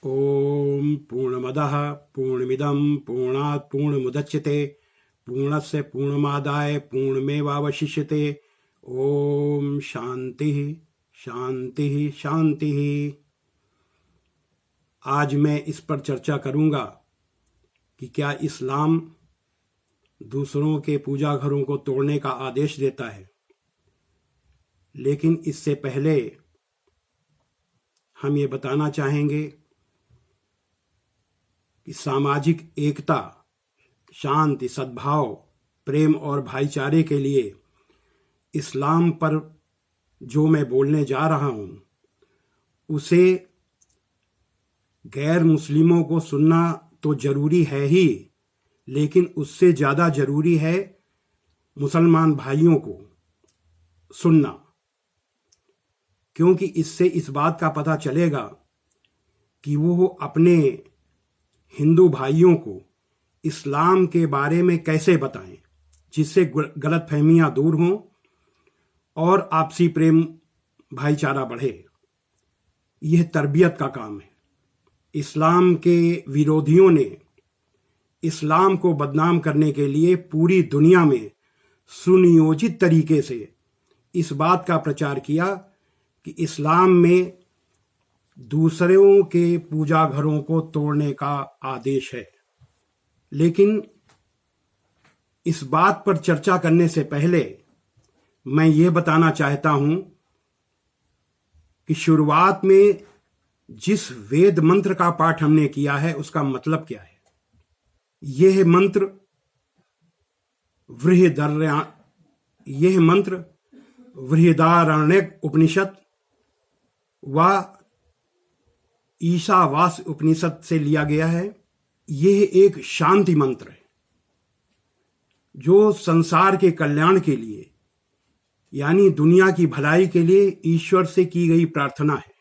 ओम पूर्णमदः पूर्णमिदं पूर्णात् पूर्णमुदच्यते पूर्णस्य पूर्णमादाय पूर्णमेवावशिष्यते। ओम शांति शांति शांति। आज मैं इस पर चर्चा करूंगा कि क्या इस्लाम दूसरों के पूजा घरों को तोड़ने का आदेश देता है। लेकिन इससे पहले हम ये बताना चाहेंगे कि सामाजिक एकता, शांति, सद्भाव, प्रेम और भाईचारे के लिए इस्लाम पर जो मैं बोलने जा रहा हूं उसे गैर मुस्लिमों को सुनना तो जरूरी है ही, लेकिन उससे ज्यादा जरूरी है मुसलमान भाइयों को सुनना, क्योंकि इससे इस बात का पता चलेगा कि वो अपने हिंदू भाइयों को इस्लाम के बारे में कैसे बताएं जिससे गलतफहमियां दूर हों और आपसी प्रेम भाईचारा बढ़े। यह तरबियत का काम है। इस्लाम के विरोधियों ने इस्लाम को बदनाम करने के लिए पूरी दुनिया में सुनियोजित तरीके से इस बात का प्रचार किया कि इस्लाम में दूसरों के पूजा घरों को तोड़ने का आदेश है। लेकिन इस बात पर चर्चा करने से पहले मैं ये बताना चाहता हूं कि शुरुआत में जिस वेद मंत्र का पाठ हमने किया है उसका मतलब क्या है। यह मंत्र बृहदारण्यक उपनिषद व ईशावास्य उपनिषद से लिया गया है। यह एक शांति मंत्र है जो संसार के कल्याण के लिए यानी दुनिया की भलाई के लिए ईश्वर से की गई प्रार्थना है,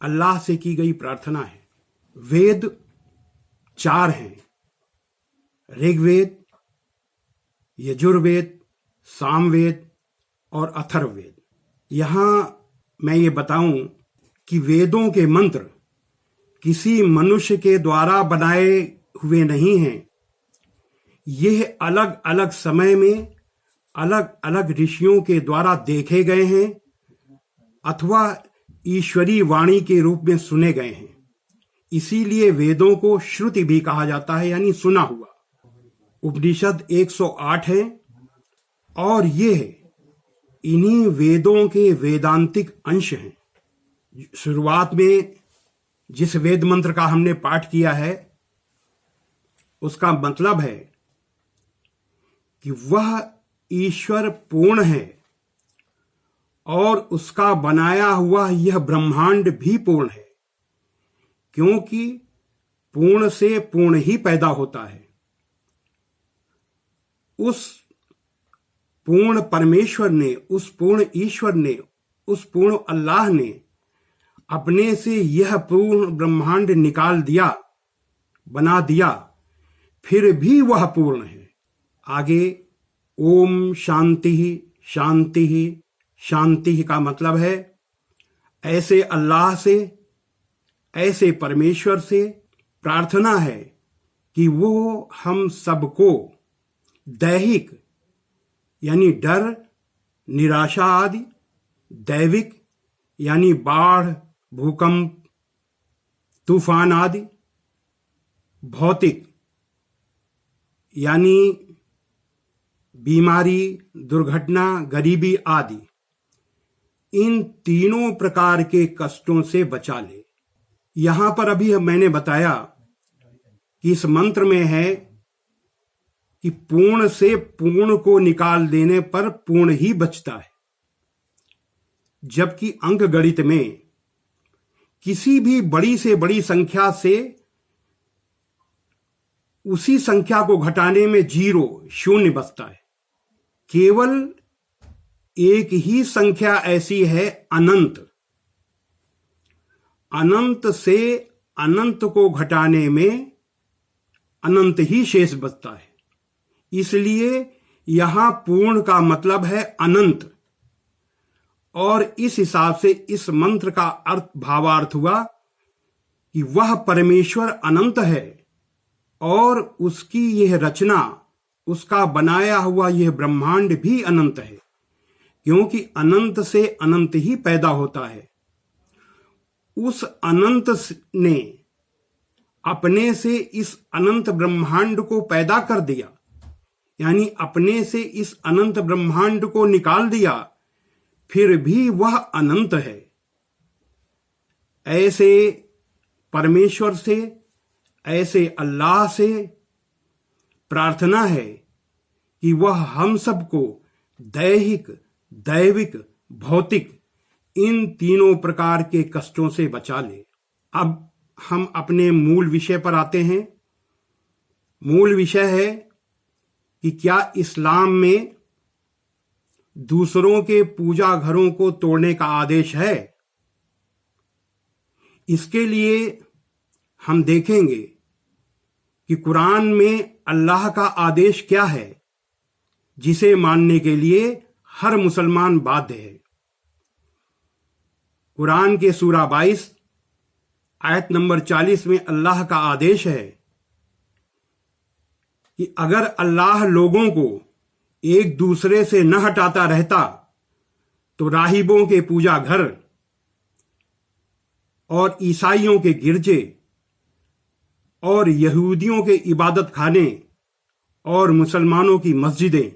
अल्लाह से की गई प्रार्थना है। वेद 4 हैं: ऋग्वेद, यजुर्वेद, सामवेद और अथर्ववेद। यहां मैं ये बताऊं कि वेदों के मंत्र किसी मनुष्य के द्वारा बनाए हुए नहीं हैं। यह अलग अलग समय में अलग अलग ऋषियों के द्वारा देखे गए हैं अथवा ईश्वरी वाणी के रूप में सुने गए हैं। इसीलिए वेदों को श्रुति भी कहा जाता है, यानी सुना हुआ। उपनिषद 108 है और यह इन्हीं वेदों के वेदांतिक अंश हैं। शुरुआत में जिस वेद मंत्र का हमने पाठ किया है उसका मतलब है कि वह ईश्वर पूर्ण है और उसका बनाया हुआ यह ब्रह्मांड भी पूर्ण है, क्योंकि पूर्ण से पूर्ण ही पैदा होता है। उस पूर्ण परमेश्वर ने, उस पूर्ण ईश्वर ने, उस पूर्ण अल्लाह ने अपने से यह पूर्ण ब्रह्मांड निकाल दिया, बना दिया, फिर भी वह पूर्ण है। आगे ओम शांति शांति शांति का मतलब है ऐसे अल्लाह से, ऐसे परमेश्वर से प्रार्थना है कि वो हम सबको दैहिक यानी डर, निराशा आदि, दैविक यानी बाढ़, भूकंप, तूफान आदि, भौतिक यानी बीमारी, दुर्घटना, गरीबी आदि, इन तीनों प्रकार के कष्टों से बचा ले। यहां पर अभी मैंने बताया कि इस मंत्र में है कि पूर्ण से पूर्ण को निकाल देने पर पूर्ण ही बचता है, जबकि अंक गणित में किसी भी बड़ी से बड़ी संख्या से उसी संख्या को घटाने में 0 बचता है। केवल एक ही संख्या ऐसी है अनंत। अनंत से अनंत को घटाने में अनंत ही शेष बचता है। इसलिए यहां पूर्ण का मतलब है अनंत, और इस हिसाब से इस मंत्र का भावार्थ हुआ कि वह परमेश्वर अनंत है और उसकी यह रचना, उसका बनाया हुआ यह ब्रह्मांड भी अनंत है, क्योंकि अनंत से अनंत ही पैदा होता है। उस अनंत ने अपने से इस अनंत ब्रह्मांड को पैदा कर दिया, यानी अपने से इस अनंत ब्रह्मांड को निकाल दिया, फिर भी वह अनंत है। ऐसे परमेश्वर से, ऐसे अल्लाह से प्रार्थना है कि वह हम सबको दैहिक, दैविक, भौतिक इन तीनों प्रकार के कष्टों से बचा ले। अब हम अपने मूल विषय पर आते हैं। मूल विषय है कि क्या इस्लाम में दूसरों के पूजा घरों को तोड़ने का आदेश है? इसके लिए हम देखेंगे कि कुरान में अल्लाह का आदेश क्या है, जिसे मानने के लिए हर मुसलमान बाध्य है। कुरान के सूरा 22 आयत नंबर 40 में अल्लाह का आदेश है कि अगर अल्लाह लोगों को एक दूसरे से न हटाता रहता तो राहिबों के पूजा घर और ईसाइयों के गिरजे और यहूदियों के इबादत खाने और मुसलमानों की मस्जिदें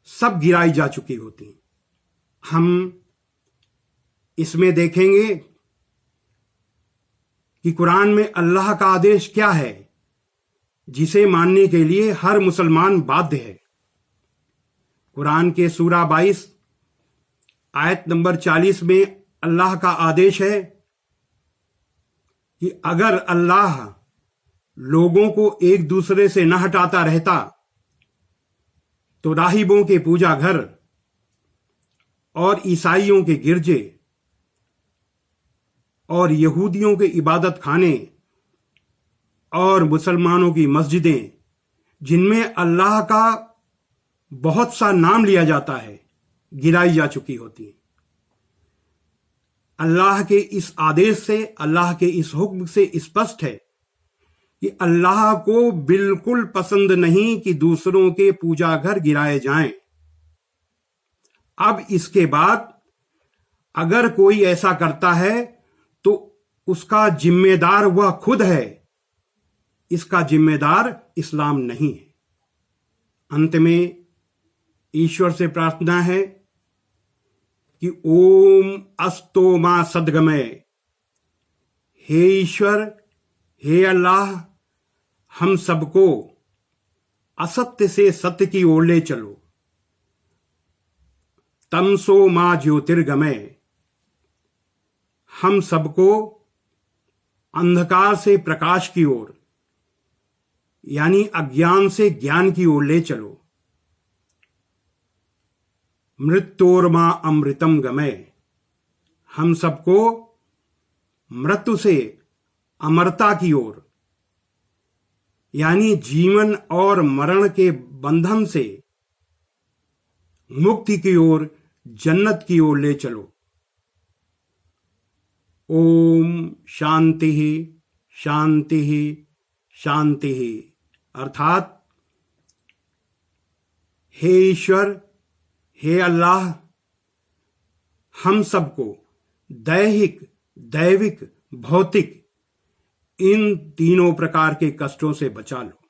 सब गिराई जा चुकी होती। हम इसमें देखेंगे कि कुरान में अल्लाह का आदेश क्या है, जिसे मानने के लिए हर मुसलमान बाध्य है। कुरान के सूरा 22 आयत नंबर 40 में अल्लाह का आदेश है कि अगर अल्लाह लोगों को एक दूसरे से न हटाता रहता तो राहिबों के पूजा घर और ईसाइयों के गिरजे और यहूदियों के इबादत खाने और मुसलमानों की मस्जिदें, जिनमें अल्लाह का बहुत सा नाम लिया जाता है, गिराई जा चुकी होती। अल्लाह के इस आदेश से, अल्लाह के इस हुक्म से स्पष्ट है कि अल्लाह को बिल्कुल पसंद नहीं कि दूसरों के पूजा घर गिराए जाएं। अब इसके बाद अगर कोई ऐसा करता है तो उसका जिम्मेदार वह खुद है, इसका जिम्मेदार इस्लाम नहीं है। अंत में ईश्वर से प्रार्थना है कि ओम अस्तो मा सद्गमय। हे ईश्वर, हे अल्लाह, हम सबको असत्य से सत्य की ओर ले चलो। तमसो मा ज्योतिर्गमय। हम सबको अंधकार से प्रकाश की ओर, यानी अज्ञान से ज्ञान की ओर ले चलो। मृत्योर्मा अमृतम गमय। हम सबको मृत्यु से अमरता की ओर, यानी जीवन और मरण के बंधन से मुक्ति की ओर, जन्नत की ओर ले चलो। ओम शांति शांति शांति। अर्थात हे ईश्वर, हे अल्लाह, हम सबको दैहिक, दैविक, भौतिक इन तीनों प्रकार के कष्टों से बचा लो।